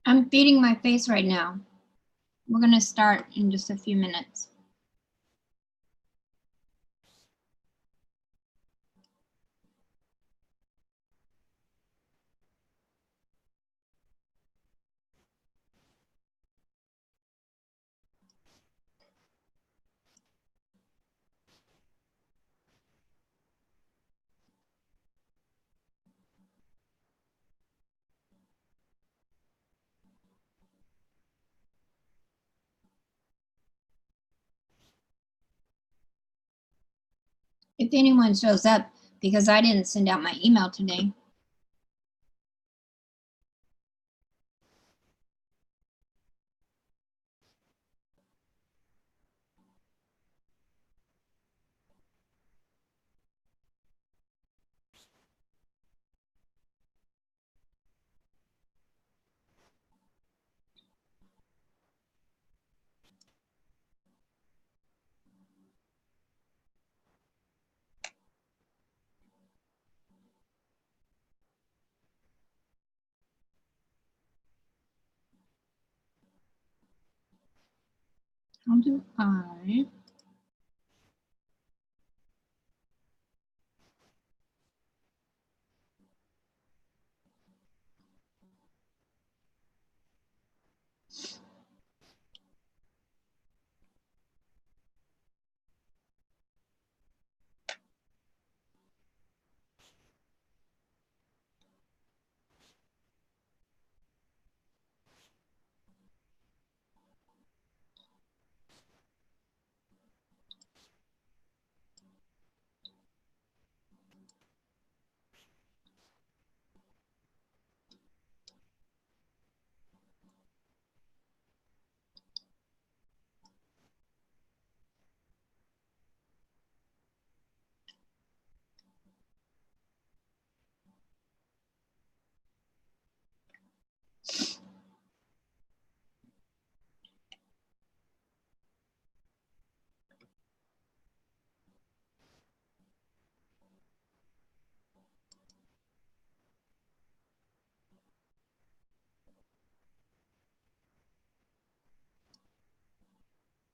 I'm feeding my face right now. We're gonna start in just a few minutes. If anyone shows up, because I didn't send out my email today. I'll do 5.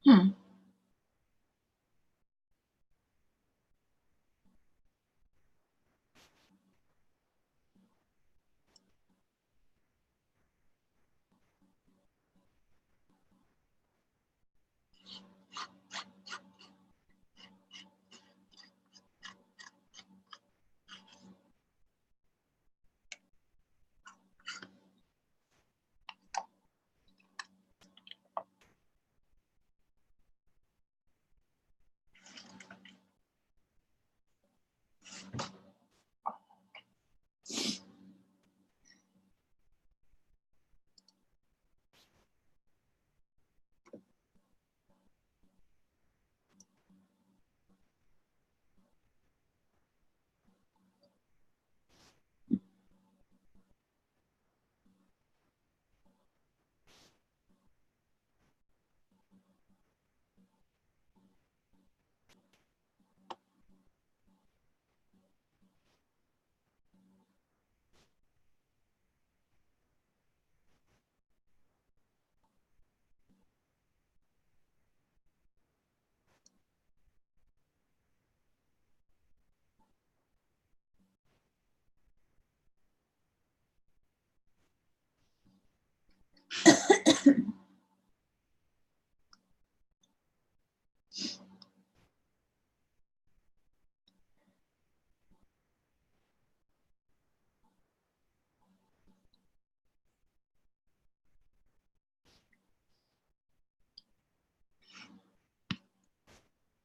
Hmm.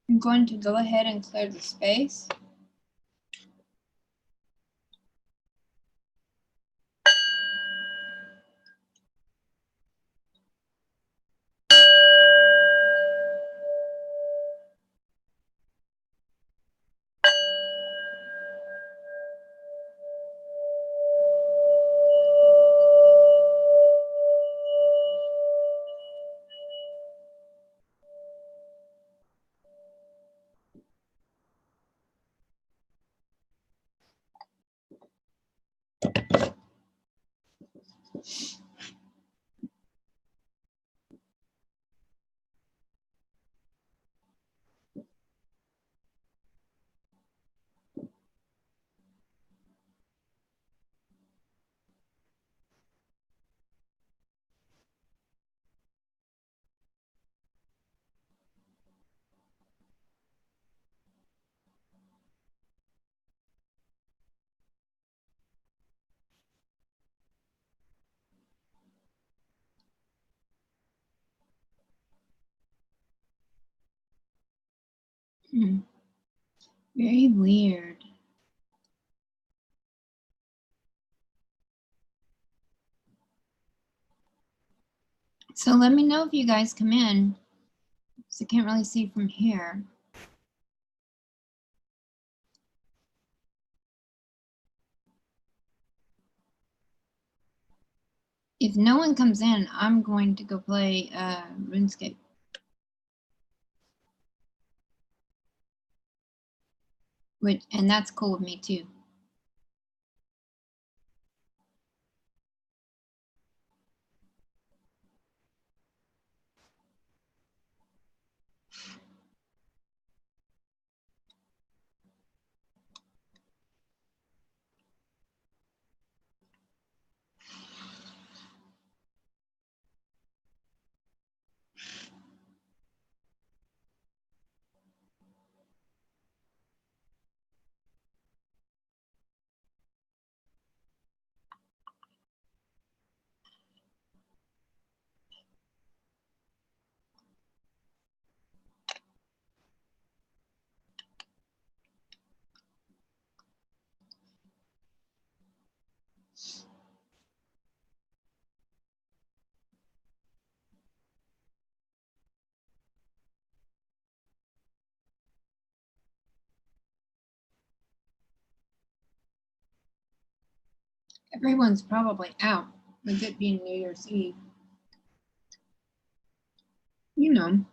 I'm going to go ahead and clear the space. Very weird. So let me know if you guys come in. So I can't really see from here. If no one comes in, I'm going to go play RuneScape. And that's cool with me too. Everyone's probably out with it being New Year's Eve. You know.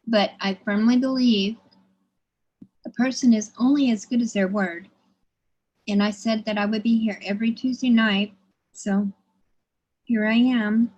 But I firmly believe a person is only as good as their word. And I said that I would be here every Tuesday night. So here I am.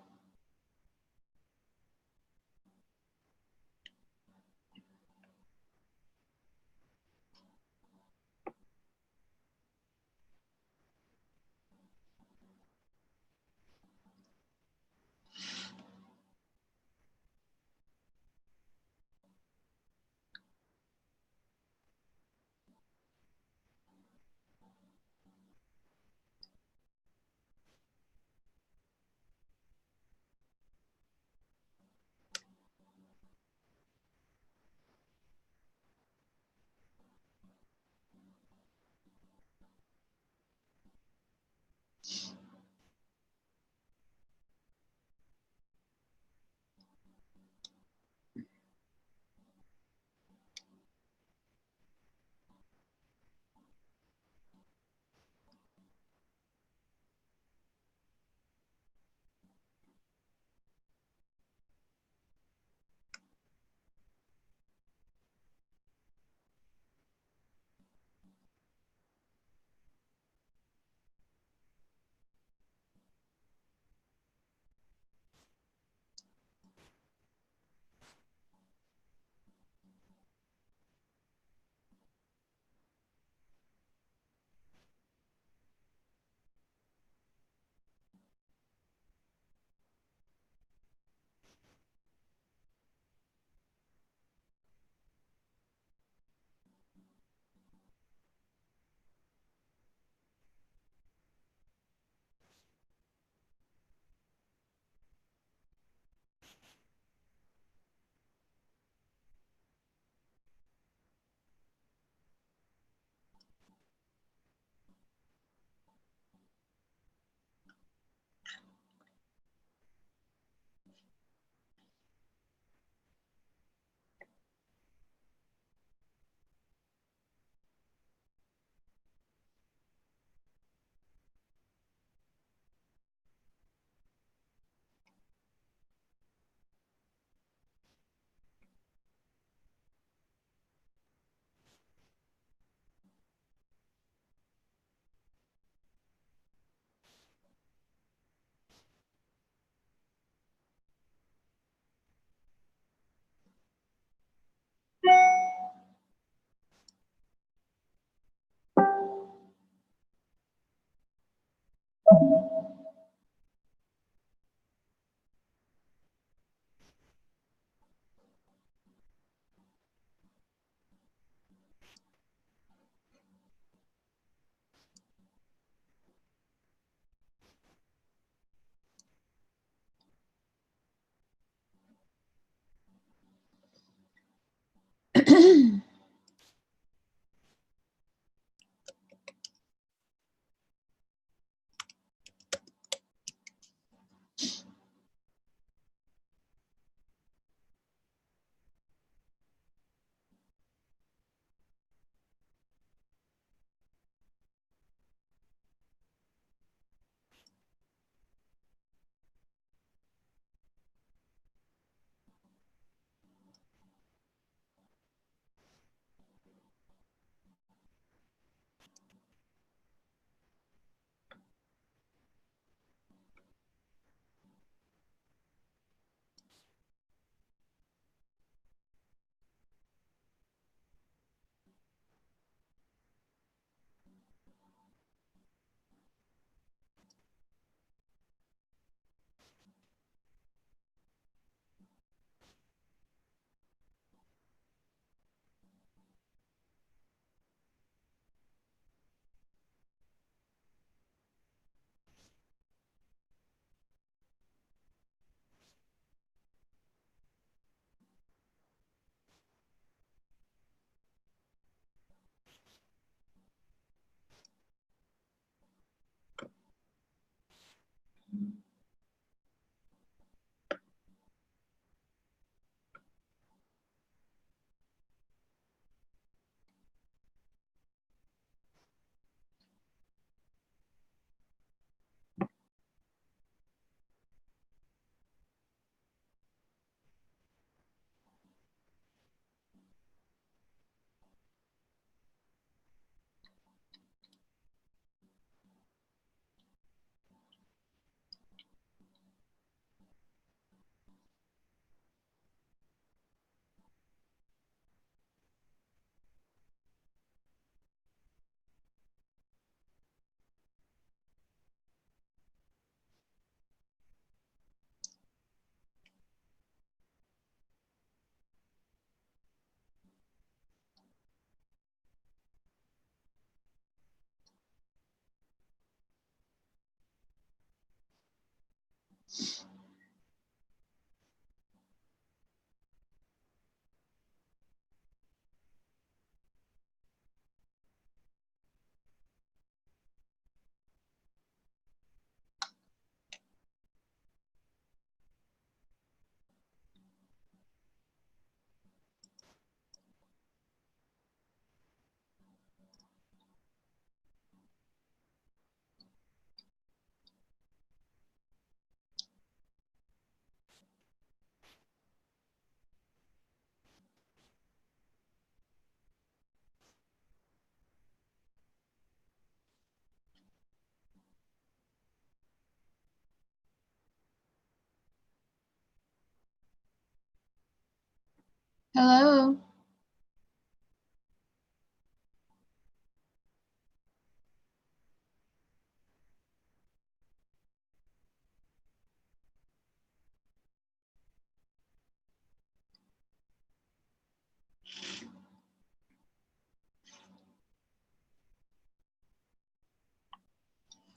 Hello.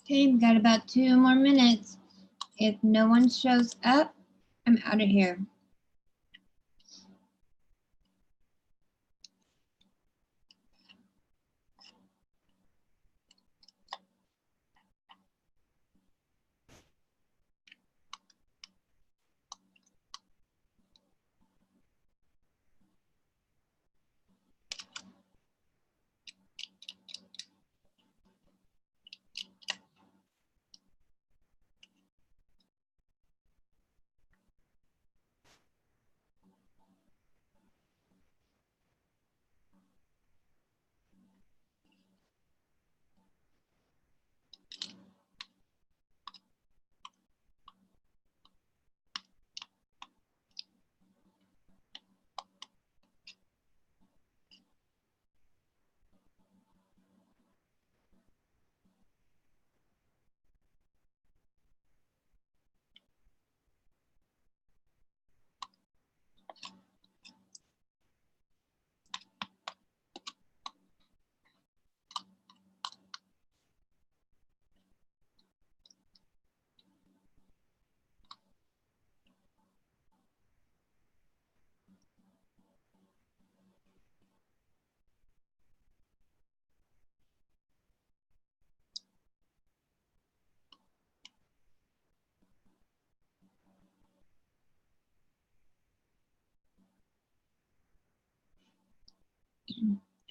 Okay, we've got about 2 more minutes. If no one shows up, I'm out of here.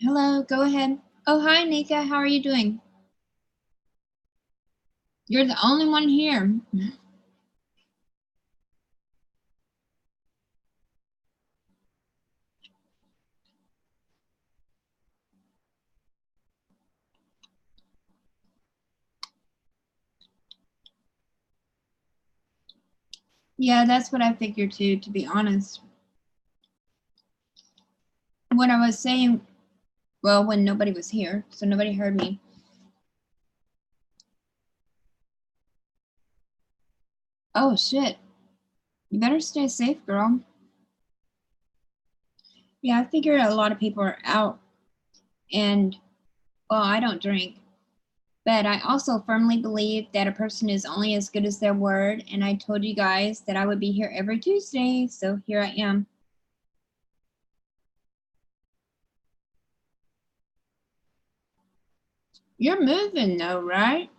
Hello, go ahead. Oh, hi, Nika. How are you doing? You're the only one here. Yeah, that's what I figured too, to be honest. What I was saying, well, when nobody was here, so nobody heard me. Oh, shit. You better stay safe, girl. Yeah, I figured a lot of people are out, and, well, I don't drink. But I also firmly believe that a person is only as good as their word, and I told you guys that I would be here every Tuesday, so here I am. You're moving though, right?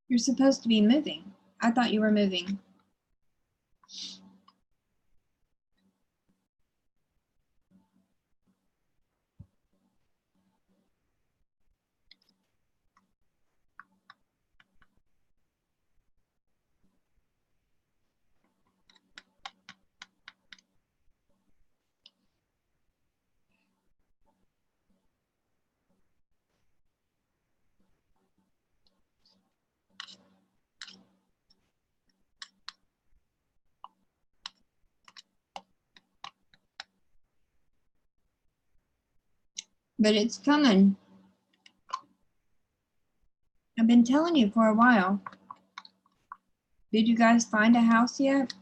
You're supposed to be moving. I thought you were moving. But it's coming. I've been telling you for a while. Did you guys find a house yet?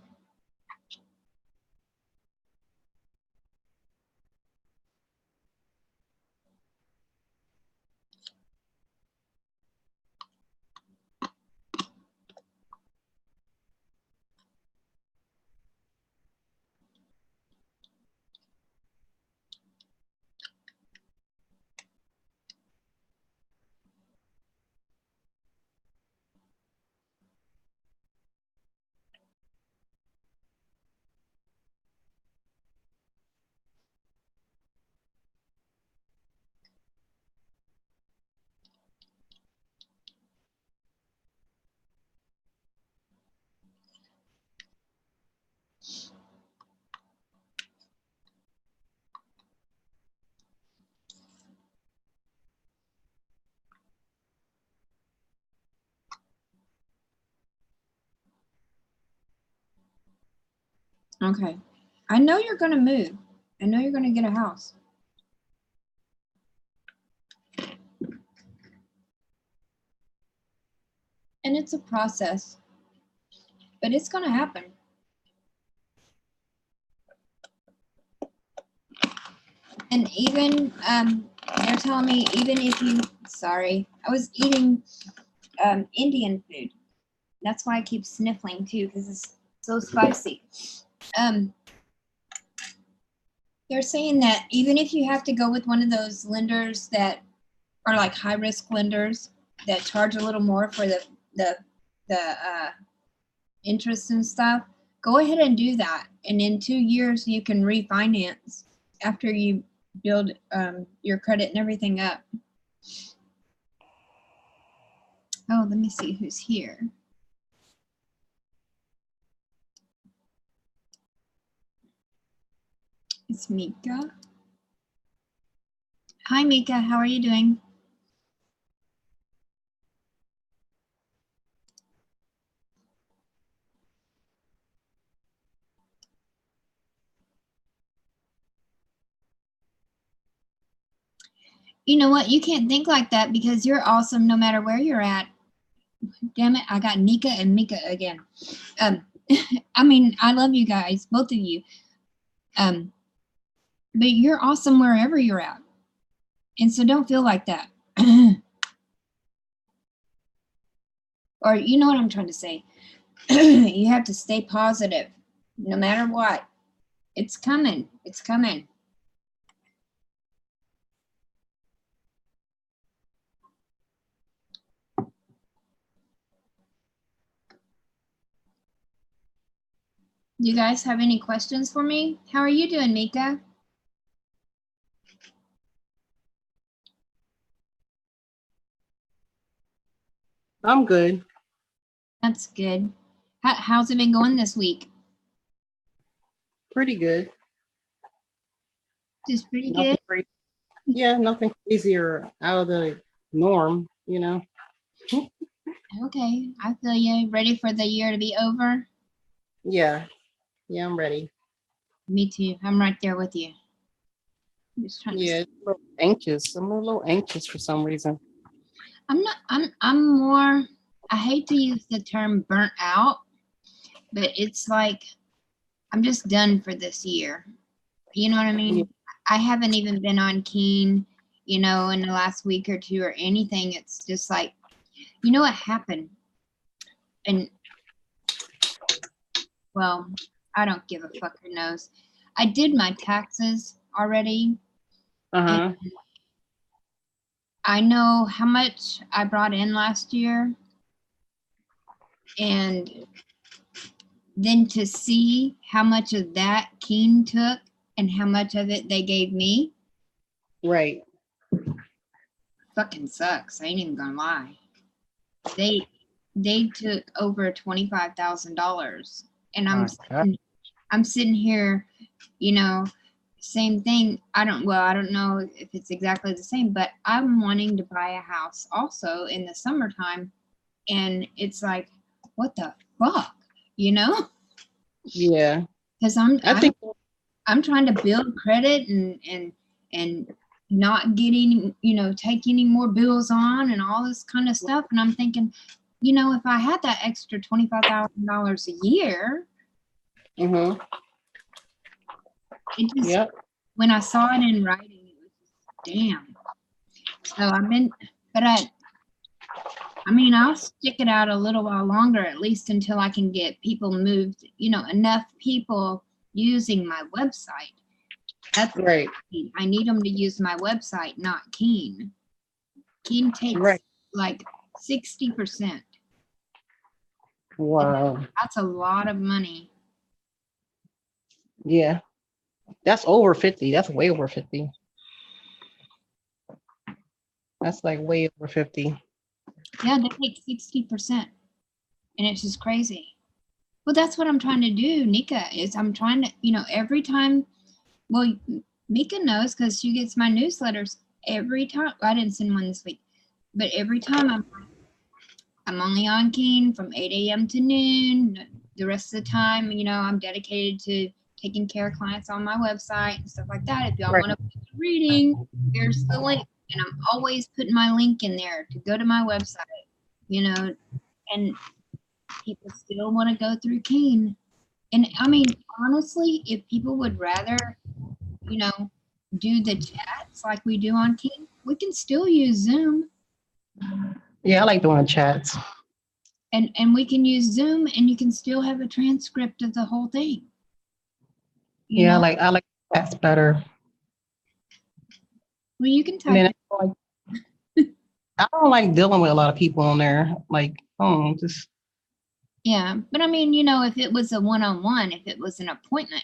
Okay. I know you're going to move. I know you're going to get a house. And it's a process, but it's going to happen. And even, they're telling me, even if you, sorry, I was eating Indian food. That's why I keep sniffling too, because it's so spicy. They're saying that even if you have to go with one of those lenders that are like high risk lenders that charge a little more for the interest and stuff, go ahead and do that. And in 2 years, you can refinance after you build your credit and everything up. Oh, let me see who's here. It's Mika. Hi, Mika. How are you doing? You know what? You can't think like that because you're awesome no matter where you're at. Damn it, I got Nika and Mika again. I mean, I love you guys, both of you. But you're awesome wherever you're at. And so don't feel like that. Or you know what I'm trying to say. You have to stay positive no matter what. It's coming. It's coming. Do you guys have any questions for me? How are you doing, Mika? I'm good. That's good. How's it been going this week? Pretty good. Just pretty Nothing good. crazy. Yeah, nothing crazy or out of the norm, you know. Okay, I feel you. Ready for the year to be over? Yeah. Yeah, I'm ready. Me too. I'm right there with you. I'm just trying to. Yeah, a little anxious. I'm a little anxious for some reason. I'm not. I'm more. I hate to use the term burnt out, but it's like I'm just done for this year. You know what I Yeah. mean? I haven't even been on Keen, in the last week or two or anything. It's just like, you know what happened? And well, I don't give a fuck who knows. I did my taxes already, and Uh-huh. I know how much I brought in last year, and then to see how much of that Keen took and how much of it they gave me, Right. fucking sucks. I ain't even gonna lie. They took over $25,000, and My God. I'm sitting here, same thing. I don't know if it's exactly the same, but I'm wanting to buy a house also in the summertime, and it's like, what the fuck, you know? Yeah. Because I think I'm trying to build credit and not getting, take any more bills on and all this kind of stuff. And I'm thinking, if I had that extra $25,000 a year, mm-hmm. it just, Yep. when I saw it in writing, it was just, damn. So but I'll stick it out a little while longer, at least until I can get people moved, enough people using my website. That's Right. I need them to use my website, not Keen. Keen takes Right. like 60%. And Wow. that's a lot of money. Yeah. That's over 50. That's way over 50. That's like way over 50. Yeah, they take 60%. And it's just crazy. Well, that's what I'm trying to do, Nika, is I'm trying to, every time, well, Mika knows because she gets my newsletters every time. I didn't send one this week, but every time I'm only on Keen from 8 a.m. to noon. The rest of the time, you know, I'm dedicated to taking care of clients on my website and stuff like that. If y'all Right. want to book a reading, here's the link. And I'm always putting my link in there to go to my website, you know, and people still want to go through Keen. And I mean, honestly, if people would rather, you know, do the chats like we do on Keen, we can still use Zoom. Yeah, I like doing chats. And we can use Zoom and you can still have a transcript of the whole thing. You Yeah, know, I like chats better. well, you can And type then it. I don't like dealing with a lot of people on there. Like, oh, just Yeah. But I mean, you know, if it was a one-on-one, if it was an appointment,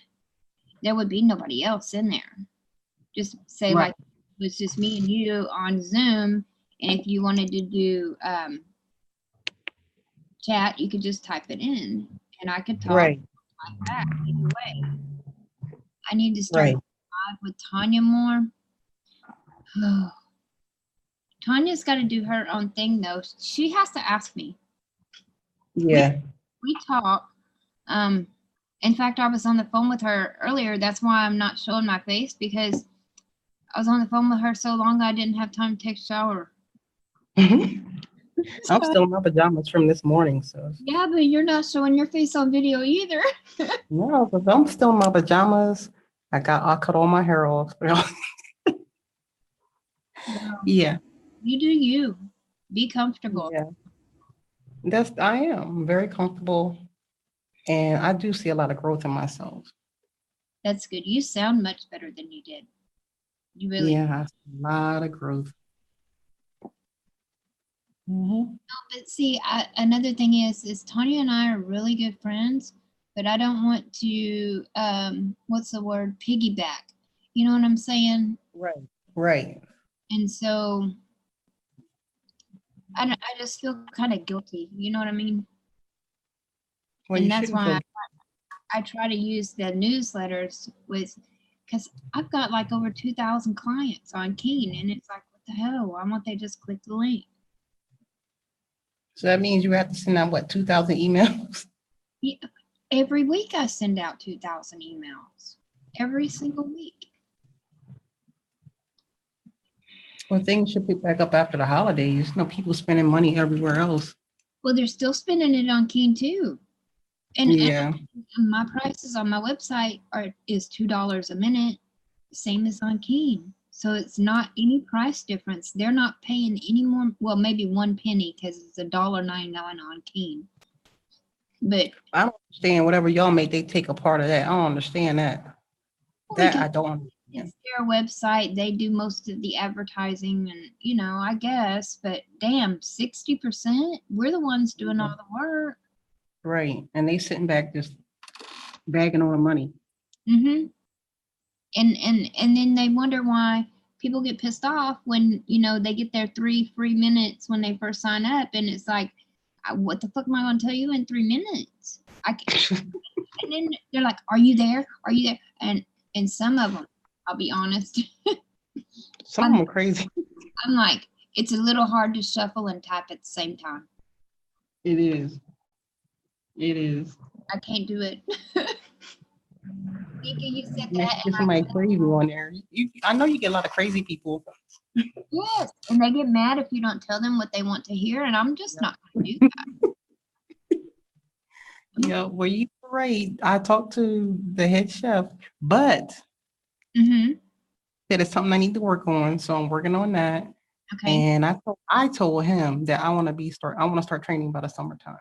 there would be nobody else in there. Just say right, like it was just me and you on Zoom. And if you wanted to do chat, you could just type it in and I could talk right, back either way. I need to start right. live with Tanya more. Tanya's got to do her own thing though. She has to ask me. Yeah. We talk. In fact, I was on the phone with her earlier. That's why I'm not showing my face because I was on the phone with her so long I didn't have time to take a shower. I'm still in my pajamas from this morning, so Yeah, but you're not showing your face on video either. no, but I'm still in my pajamas. I cut all my hair off. Well, Yeah, you do you. Be comfortable. yeah. I am very comfortable, and I do see a lot of growth in myself. That's good. You sound much better than you did. You really. Yeah, I see a lot of growth. Hmm. But see, another thing is Tanya and I are really good friends, but I don't want to, what's the word, piggyback. You know what I'm saying? Right, right. And so I just feel kind of guilty. You know what I mean? Well, And you that's shouldn't why feel. I try to use the newsletters with, because I've got like over 2,000 clients on Keen, and it's like, what the hell? Why won't they just click the link? So that means you have to send out what 2,000 emails. Yeah, every week I send out 2,000 emails. Every single week. Well, things should pick back up after the holidays. You know, people spending money everywhere else. Well, they're still spending it on Keen too. And Yeah, my prices on my website is $2 a minute, same as on Keen. So it's not any price difference. They're not paying any more. Well, maybe 1 penny because it's $1.99 on Keen. But I don't understand whatever y'all make. They take a part of that. I don't understand that. That because I don't understand. it's their website, they do most of the advertising, and you know, I guess. But damn, 60%. We're the ones doing all the work. Right, and they sitting back just bagging on the money. Mm-hmm. And then they wonder why people get pissed off when you know they get their 3 free minutes when they first sign up, and it's like, what the fuck am I going to tell you in 3 minutes? And then they're like, "Are you there? Are you there?" And some of them, I'll be honest, Some of them are crazy. I'm like, it's a little hard to shuffle and type at the same time. It is. It is. I can't do it. Nika, you said Yeah, that, get somebody crazy on there. I know you get a lot of crazy people. yes, and they get mad if you don't tell them what they want to hear, and I'm just not going to do that. Yeah, well, you were right. I talked to the head chef, but Mm-hmm. that is something I need to work on. So I'm working on that. Okay. And I told him that I want to start training by the summertime.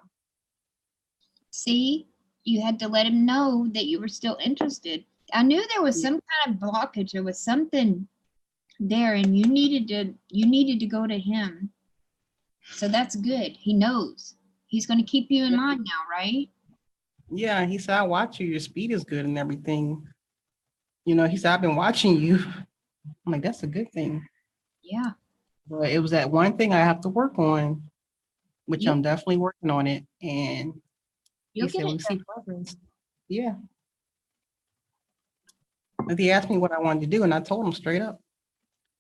See, you had to let him know that you were still interested. I knew there was Yeah. some kind of blockage. There was something there, and you needed to go to him. So that's good. He knows. He's going to keep you in mind now, right? Yeah, he said, I watch you. Your speed is good and everything. You know, he said, I've been watching you. I'm like, that's a good thing. Yeah. But it was that one thing I have to work on, which You I'm definitely working on it. And he you'll get said, it we done. see progress. Yeah. But he asked me what I wanted to do, and I told him straight up.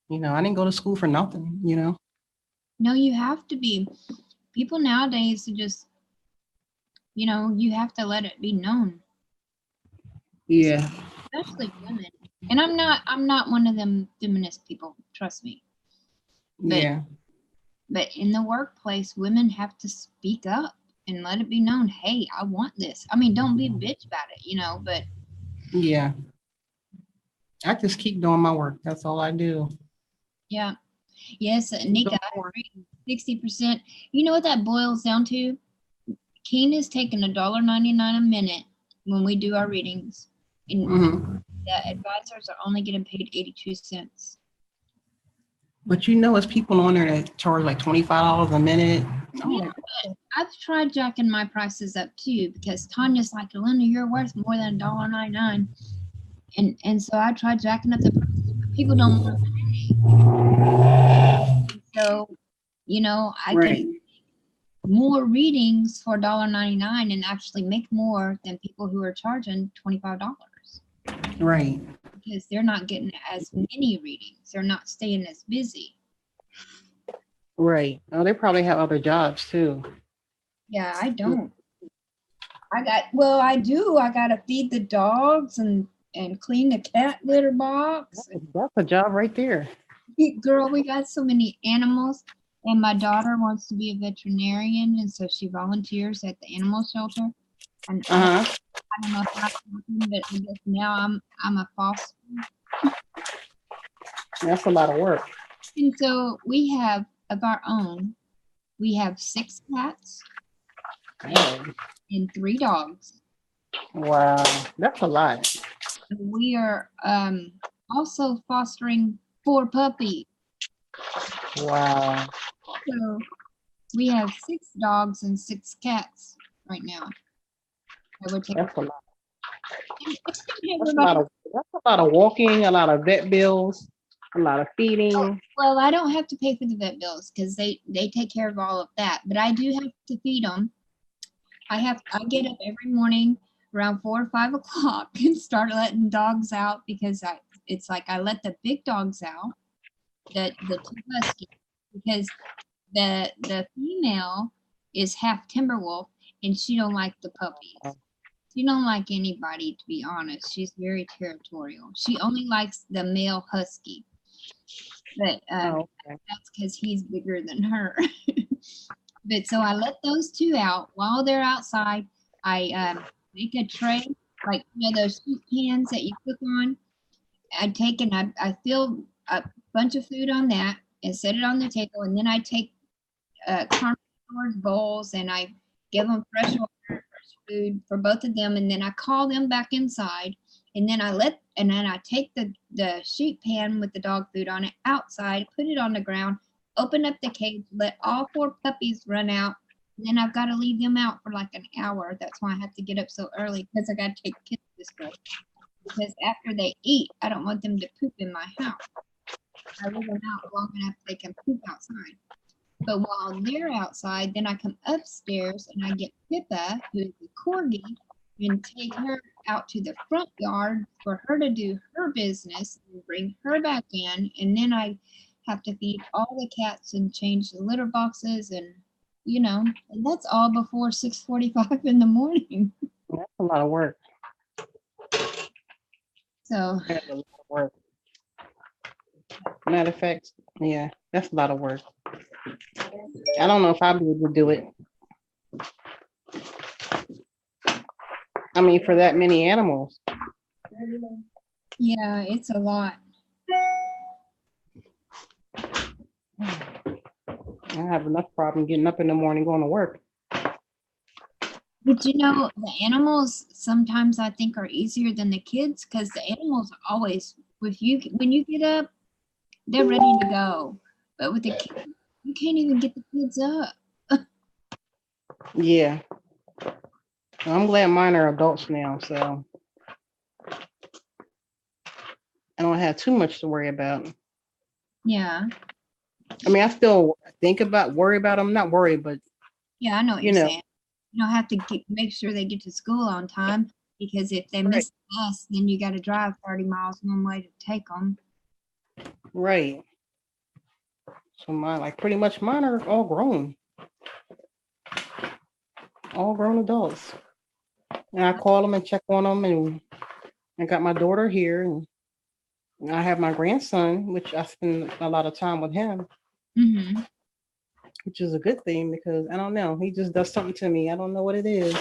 You know, I didn't go to school for nothing, you know. No, you have to be. people nowadays are just, you have to let it be known, Yeah. especially women. And I'm not one of them feminist people, trust me. But Yeah. but in the workplace, women have to speak up and let it be known, hey, I want this. I mean, don't be a bitch about it, but Yeah. I just keep doing my work. That's all I do. yeah. Yes, Keep Nika, doing I my work. agree. 60%. You know what that boils down to? Keen is taking $1.99 a minute when we do our readings, and Mhm. the advisors are only getting paid 82 cents. But it's people on there that charge like $25 a minute. I'm Yeah, like, but I've tried jacking my prices up too because Tanya's like, Linda, you're worth more than $1.99. And so I tried jacking up the prices, but people don't want to pay. So, I right, can more readings for $1.99 and actually make more than people who are charging $25 right, because they're not getting as many readings. They're not staying as busy. right. Oh, they probably have other jobs too. Yeah, I don't. Well, I do. I got to feed the dogs and clean the cat litter box. That's a job right there. Girl, we got so many animals. And my daughter wants to be a veterinarian, and so she volunteers at the animal shelter. And Uh-huh. I don't know if that's happened, but I guess now I'm a foster. That's a lot of work. And so we have of our own. We have 6 cats Oh, and 3 dogs. wow. That's a lot. We are also fostering 4 puppies. Wow. So we have 6 dogs and 6 cats right now. That would take That's a lot. everybody. That's a lot of walking, a lot of vet bills, a lot of feeding. Well, I don't have to pay for the vet bills because they take care of all of that. But I do have to feed them. I get up every morning around 4 or 5 o'clock and start letting dogs out because it's like I let the big dogs out, the 2 huskies, because the female is half Timberwolf and she don't like the puppies. She don't like anybody, to be honest. She's very territorial. She only likes the male husky, but Oh, okay. that's because he's bigger than her. But so I let those 2 out. While they're outside, I make a tray, like those soup cans that you cook on. I take and I fill a bunch of food on that and set it on the table, and then I take caramel bowls and I give them fresh water, fresh food for both of them, and then I call them back inside, and then I take the sheet pan with the dog food on it outside, put it on the ground, open up the cage, let all 4 puppies run out, and then I've got to leave them out for like an hour. That's why I have to get up so early because I got to take kids to school. Because after they eat, I don't want them to poop in my house. I leave them out long enough they can poop outside. But while they're outside, then I come upstairs and I get Pippa, who is a corgi, and take her out to the front yard for her to do her business and bring her back in. And then I have to feed all the cats and change the litter boxes and and that's all before 6:45 in the morning. That's a lot of work. So That's a lot of work. Matter of fact, yeah, that's a lot of work. I don't know if I'll be able to do it. I mean, for that many animals. yeah, it's a lot. I have enough problem getting up in the morning going to work. But the animals sometimes I think are easier than the kids because the animals are always with you. When you get up, they're ready to go. But with the kids, you can't even get the kids up. Yeah. I'm glad mine are adults now, so I don't have too much to worry about. Yeah. I mean, I still worry about them, not worry, but Yeah, I know what you you're know, saying. You don't have to make sure they get to school on time because if they right, miss the bus, then you got to drive 30 miles one way to take them. right. So mine, like pretty much mine are all grown. all grown adults. And I call them and check on them, and I got my daughter here, and I have my grandson, which I spend a lot of time with him, Mm-hmm. which is a good thing because I don't know, he just does something to me. I don't know what it is,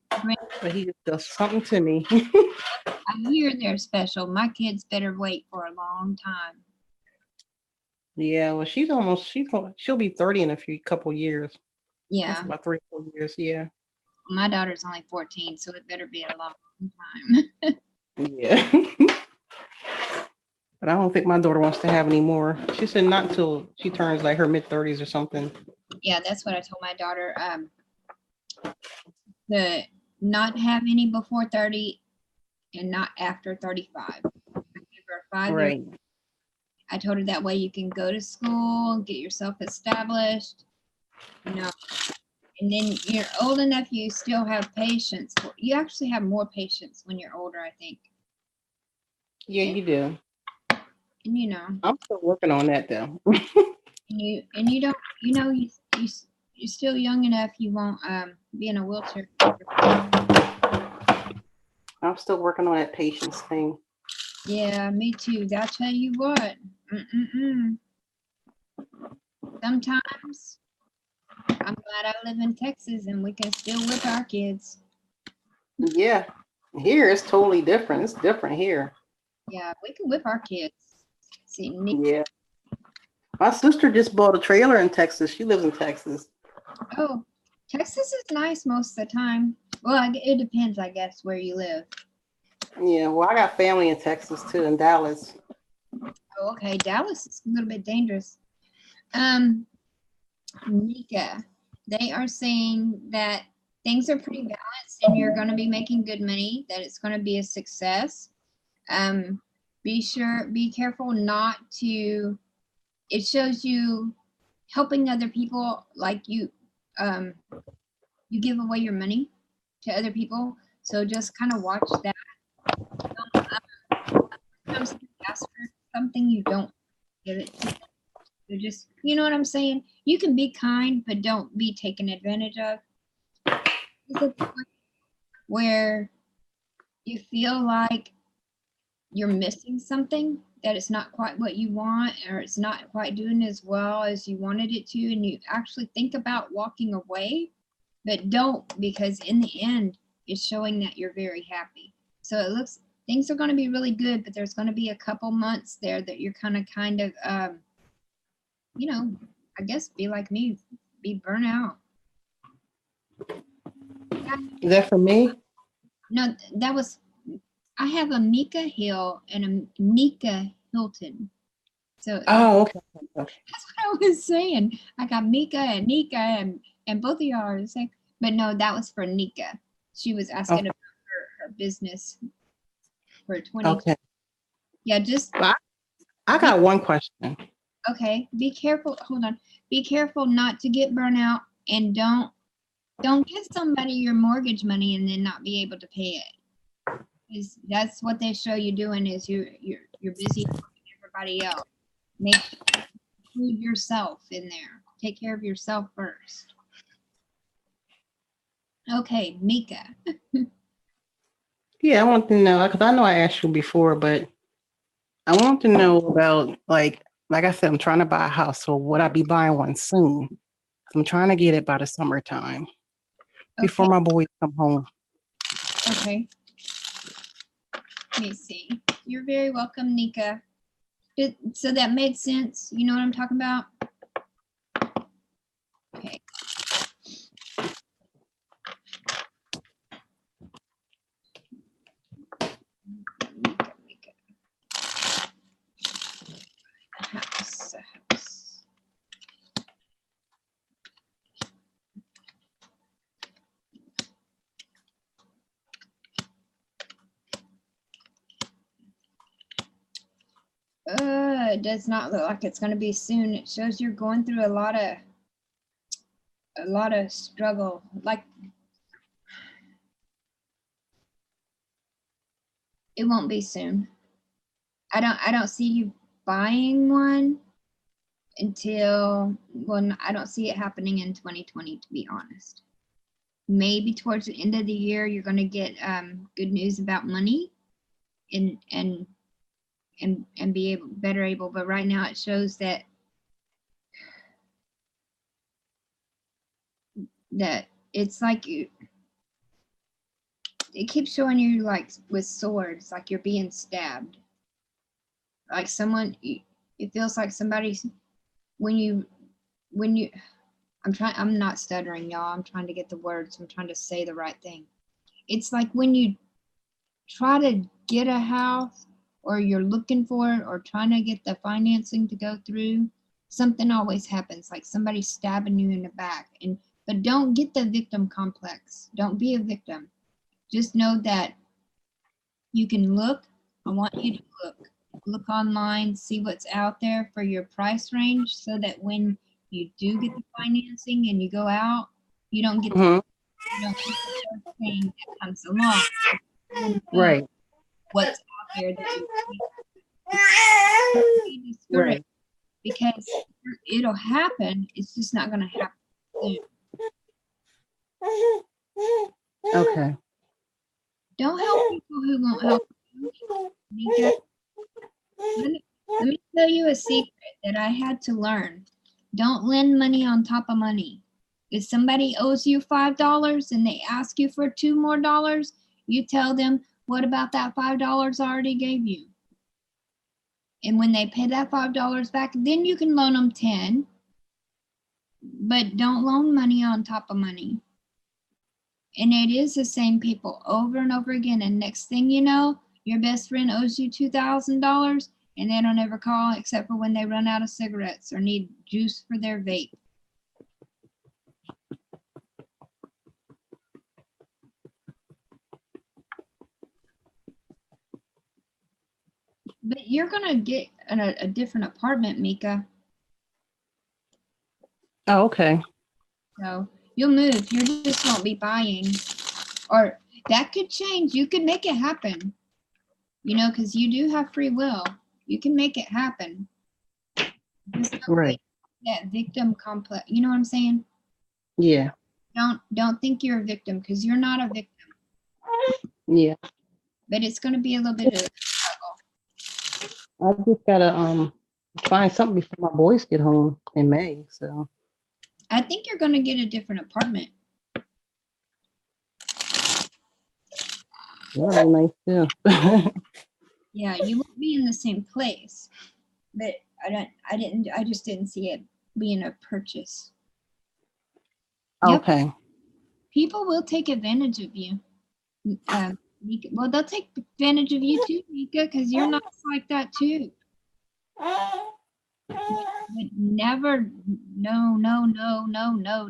but he just does something to me. I hear they're special. My kids better wait for a long time. Yeah, well, she'll be 30 in a couple years. That's Yeah, about 3 4 years. Yeah, my daughter's only 14, so it better be a long time. yeah. But I don't think my daughter wants to have any more. She said not until she turns like her mid-30s or something. Yeah, that's what I told my daughter. To not have any before 30 and not after 35. I gave her 5 years. Right. I told her that way you can go to school, get yourself established, you know, and then you're old enough, you still have patience. You actually have more patience when you're older, I think. Yeah, you do. And you know, I'm still working on that though. and you don't, you're still young enough. You won't be in a wheelchair. I'm still working on that patience thing. Yeah, me too. I'll tell you what. Sometimes I'm glad I live in Texas and we can still whip our kids. Yeah. Here it's totally different. It's different here. Yeah, we can whip our kids. See, Yeah. My sister just bought a trailer in Texas. She lives in Texas. oh, Texas is nice most of the time. Well, it depends, I guess, where you live. Yeah, well, I got family in Texas too, in Dallas. Oh, okay. Dallas is a little bit dangerous. Nika, they are saying that things are pretty balanced and you're going to be making good money, that it's going to be a success. Be careful not to, it shows you helping other people, like you give away your money to other people. So just kind of watch that. Sometimes you ask for something, you don't give it to them. You just, you know what I'm saying? You can be kind, but don't be taken advantage of. Where you feel like you're missing something, that it's not quite what you want, or it's not quite doing as well as you wanted it to, and you actually think about walking away, but don't, because in the end, it's showing that you're very happy. So it looks, things are going to be really good, but there's going to be a couple months there that you're kind of, I guess be like me, be burnt out. Is that for me? No, that was, I have a Mika Hill and a Nika Hilton. So Oh, okay. that's what I was saying. I got Mika and Nika, and both of y'all are the same. But no, that was for Nika. She was asking Okay. about her business for 20. Okay. Yeah, just Well, I got one question. okay. Be careful. Hold on. Be careful not to get burnt out, and don't give somebody your mortgage money and then not be able to pay it. Is that's what they show you doing, is you're busy helping everybody else. Make sure you include yourself in there. Take care of yourself first. Okay, Mika. Yeah, I want to know because I know I asked you before, but I want to know about like I said, I'm trying to buy a house, so would I be buying one soon? I'm trying to get it by the summertime before Okay, my boys come home. okay. Let me see. You're very welcome, Nika. So that made sense. You know what I'm talking about? Okay. Mika. House. It does not look like it's going to be soon. It shows you're going through a lot of struggle. Like it won't be soon. I don't see you buying one until, well, I don't see it happening in 2020, to be honest. maybe towards the end of the year, you're going to get good news about money and be able better able. But right now it shows that it's like it keeps showing you like with swords, like you're being stabbed, like someone. It feels like somebody's when you I'm not stuttering, y'all. I'm trying to get the words. I'm trying to say the right thing. It's like when you try to get a house or you're looking for it or trying to get the financing to go through, something always happens, like somebody stabbing you in the back. But don't get the victim complex. Don't be a victim. Just know that you can look. I want you to look online, see what's out there for your price range so that when you do get the financing and you go out, you don't get the first thing that comes along. Right. What's out there that you be discouraged Right. because it'll happen. It's just not going to happen soon. Okay. Don't help people who won't help you. Nika, let me tell you a secret that I had to learn. Don't lend money on top of money. If somebody owes you $5 and they ask you for $2 more, you tell them, what about that $5 I already gave you? And when they pay that $5 back, then you can loan them 10. But don't loan money on top of money. And it is the same people over and over again. And next thing you know, your best friend owes you $2,000 and they don't ever call except for when they run out of cigarettes or need juice for their vape. But you're going to get a different apartment, Mika. Oh, okay. So you'll move. You just won't be buying. Or that could change. You could make it happen. You know, because you do have free will. You can make it happen. Just don't Right. that victim complex. You know what I'm saying? Yeah. Don't think you're a victim because you're not a victim. Yeah. But it's going to be a little bit of a struggle. I just gotta find something before my boys get home in May. So I think you're going to get a different apartment. that'll be nice too. Yeah, you won't be in the same place. But I just didn't see it being a purchase. Yep. Okay. People will take advantage of you. Mika, well, they'll take advantage of you too, Mika, because you're not like that too. But never, no,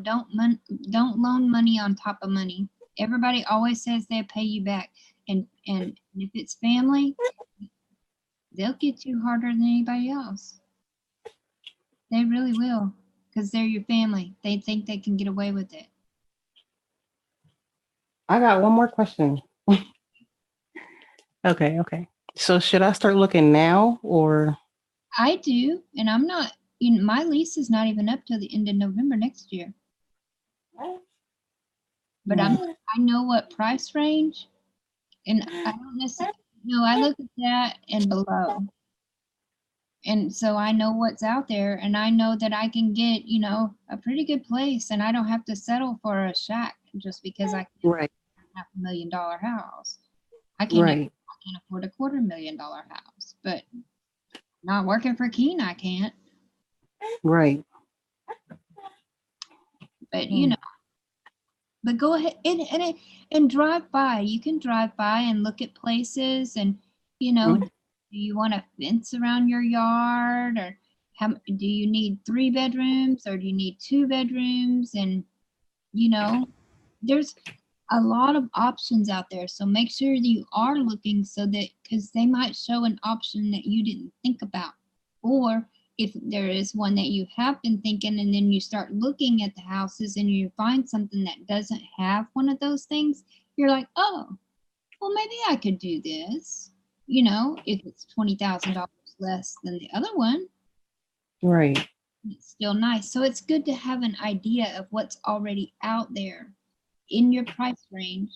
don't loan money on top of money. Everybody always says they'll pay you back, and if it's family, they'll get you harder than anybody else. They really will, because they're your family. They think they can get away with it. I got one more question. Okay. So should I start looking now or? I do, and I'm not. You know, my lease is not even up till the end of November next year. But I know what price range, and I don't necessarily. No, I look at that and below. And so I know what's out there and I know that I can get, you know, a pretty good place and I don't have to settle for a shack just because I can't Right. afford a $500,000 house. I Right. can't afford a $250,000 house, but not working for Keen, I can't. Right. But you know, but go ahead and drive by. You can drive by and look at places and, you know, do you want a fence around your yard or do you need 3 bedrooms or do you need 2 bedrooms? And, you know, there's a lot of options out there. So make sure that you are looking so that, because they might show an option that you didn't think about. Or if there is one that you have been thinking and then you start looking at the houses and you find something that doesn't have one of those things, you're like, oh, well, maybe I could do this. You know, if it's $20,000 less than the other one, Right. it's still nice. So it's good to have an idea of what's already out there in your price range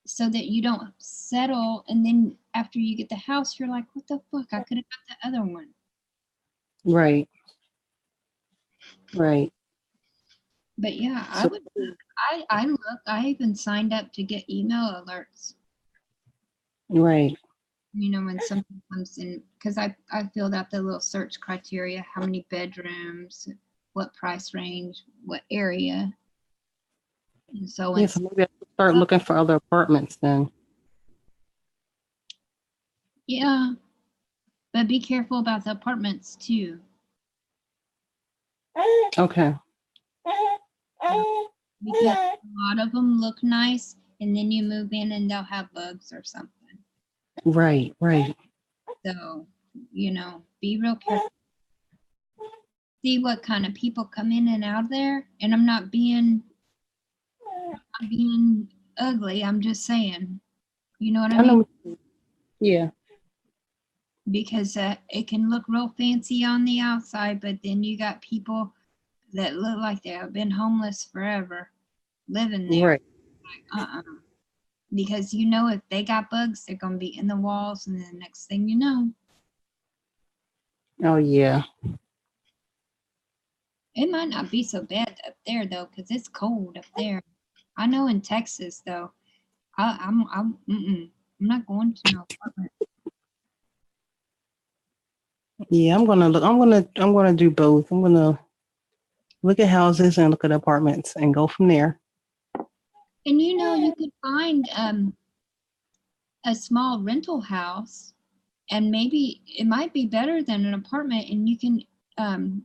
so that you don't settle. And then after you get the house, you're like, what the fuck? I could have got the other one. Right. Right. But yeah, So, I look, I even signed up to get email alerts, right. you know, when something comes in, because I filled out the little search criteria, how many bedrooms, what price range, what area. And so when, Yeah, so maybe I should start looking for other apartments then. yeah, but be careful about the apartments too, Okay. because a lot of them look nice and then you move in and they'll have bugs or something. Right. Right. So, you know, be real careful. See what kind of people come in and out there. And I'm not being ugly. I'm just saying, you know what I I mean? know. Yeah. Because it can look real fancy on the outside, but then you got people that look like they have been homeless forever living there. Right. Uh-uh. Because you know, if they got bugs, they're going to be in the walls, and then the next thing you know, Oh yeah. it might not be so bad up there though, because it's cold up there. I know in Texas though, I'm not going to no apartment. Yeah. I'm gonna look. I'm gonna do both. I'm gonna look at houses and look at apartments and go from there. And you know, you could find a small rental house, and maybe it might be better than an apartment, and you can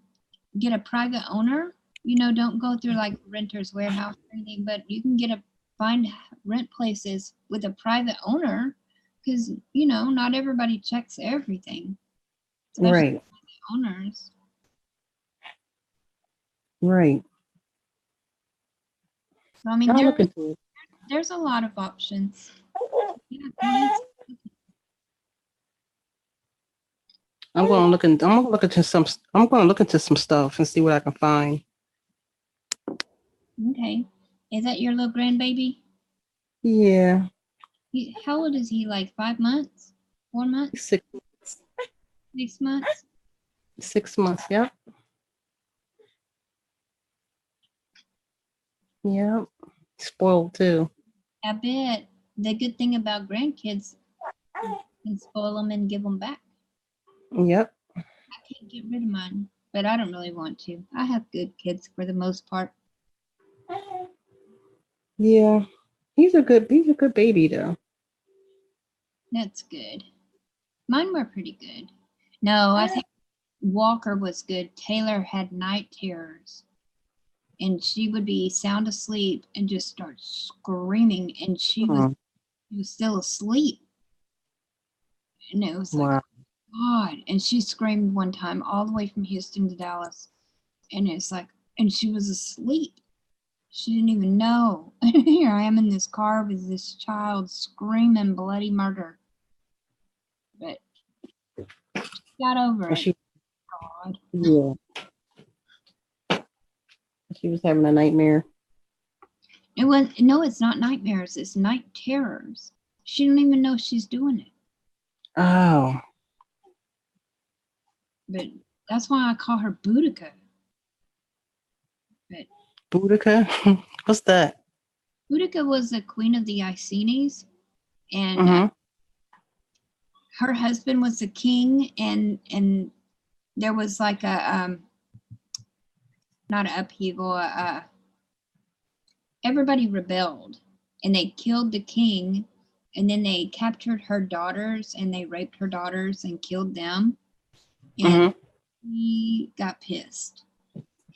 get a private owner. You know, don't go through like Renters Warehouse or anything, but you can find rent places with a private owner, because you know not everybody checks everything, especially Right. owners. Right. So I mean, I'll look into it. there's a lot of options. Yeah, go ahead. I'm gonna look into some stuff and see what I can find. Okay, is that your little grandbaby? Yeah. How old is he? Like 5 months, 4 months, Six 6 months? 6 months. Yeah. Yeah. Spoiled too. I bet the good thing about grandkids, you can spoil them and give them back. Yep. I can't get rid of mine, but I don't really want to. I have good kids for the most part. Yeah. He's a good baby though. That's good. Mine were pretty good. No, I think Walker was good. Taylor had night terrors, and she would be sound asleep and just start screaming, and Hmm. she was still asleep. And it was like, Wow. God. And she screamed one time all the way from Houston to Dallas. And it's like, and she was asleep. She didn't even know. Here I am in this car with this child screaming bloody murder. But she got over And it. God. yeah, she was having a nightmare. It was, no, it's not nightmares, it's night terrors. She don't even know she's doing it. Oh, But that's why I call her Boudica. But Boudica. What's that? Boudica was the queen of the Icenies, and Mm-hmm. her husband was the king, and there was like a not an upheaval. Everybody rebelled, and they killed the king, and then they captured her daughters, and they raped her daughters and killed them. And Mm-hmm. he got pissed,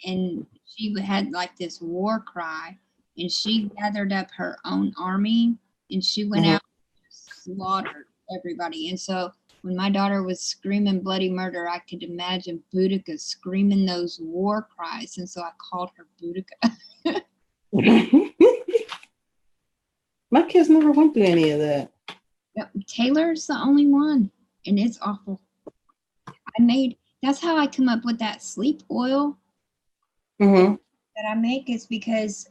and she had like this war cry, and she gathered up her own army, and she went Mm-hmm. out and slaughtered everybody. And so when my daughter was screaming bloody murder, I could imagine Boudica screaming those war cries, and so I called her Boudica. My kids never went through any of that. Yep, Taylor's the only one, and it's awful. That's how I come up with that sleep oil Mm-hmm. that I make, is because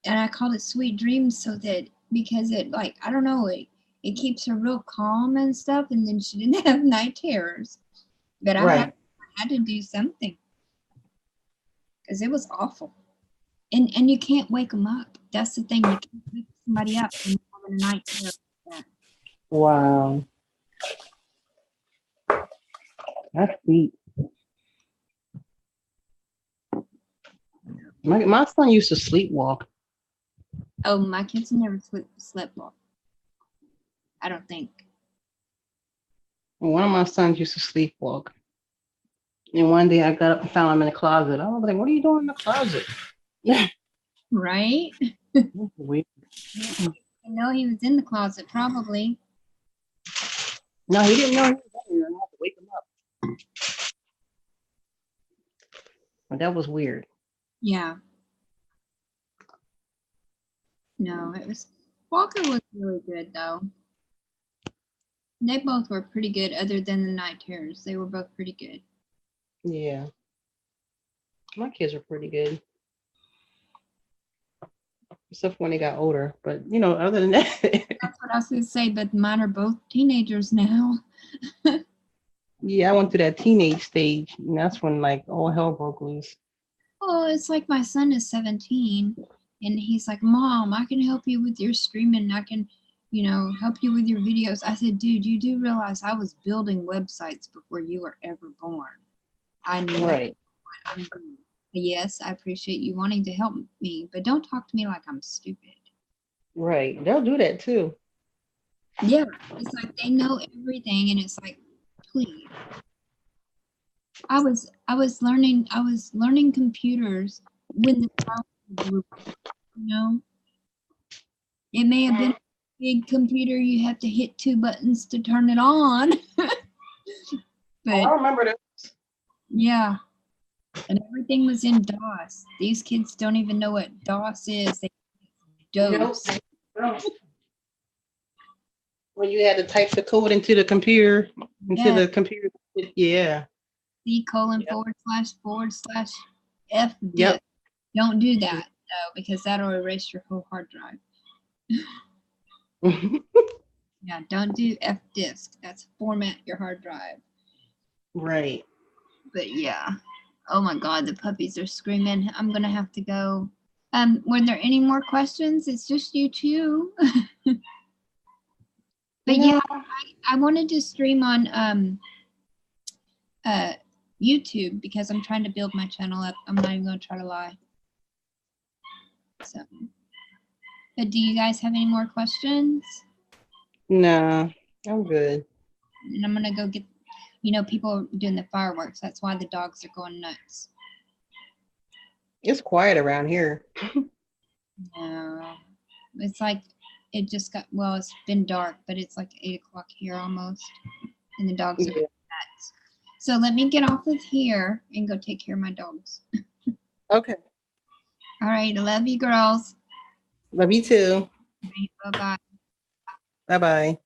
And I called it Sweet Dreams so that because it like I don't know it keeps her real calm and stuff, and then she didn't have night terrors. But Right. I had to do something because it was awful. And you can't wake them up. That's the thing. You can't wake somebody up when they're having a night terror like that. Wow. That's sweet. My son used to sleepwalk. Oh, my kids never slept well. I don't think. One of my sons used to sleepwalk. And one day I got up and found him in the closet. I was like, "What are you doing in the closet?" Right? Weird. You know he was in the closet probably. No, he didn't know he was in there. I had to wake him up. But that was weird. Yeah. No, it was Walker was really good though. They both were pretty good other than the night terrors. They were both pretty good. Yeah. My kids were pretty good. Except when they got older. But other than that. That's what I was gonna say, but mine are both teenagers now. Yeah, I went through that teenage stage. And that's when like all hell broke loose. Oh, it's like my son is 17 and he's like, Mom, I can help you with your streaming. I can, help you with your videos. I said, dude, you do realize I was building websites before you were ever born. I know Right. what I'm doing. Yes, I appreciate you wanting to help me, but don't talk to me like I'm stupid. Right. They'll do that too. Yeah, it's like they know everything, and it's like, please. I was learning computers when the cloud blew up, you know. It may have been a big computer, you have to hit 2 buttons to turn it on. Oh, I But remember that. yeah, and everything was in DOS. These kids don't even know what DOS is. They Nope. DOS. When you had to type the code into the computer, Yeah, Yeah. C colon Yep. / F Yep. disk. Don't do that though, because that'll erase your whole hard drive. Yeah, don't do F disk. That's format your hard drive. Right. But yeah. Oh my God, the puppies are screaming. I'm gonna have to go. Were there any more questions? It's just you two. But yeah, No. I wanted to stream on YouTube because I'm trying to build my channel up. I'm not even gonna try to lie. So, but do you guys have any more questions? No. I'm good. And I'm gonna go get, people are doing the fireworks. That's why the dogs are going nuts. It's quiet around here. No, it's like it just got, well, it's been dark, but it's like 8 o'clock here almost, and the dogs are Yeah. nuts. So let me get off of here and go take care of my dogs. Okay. All right, I love you girls. Love you too. Bye bye. Bye bye.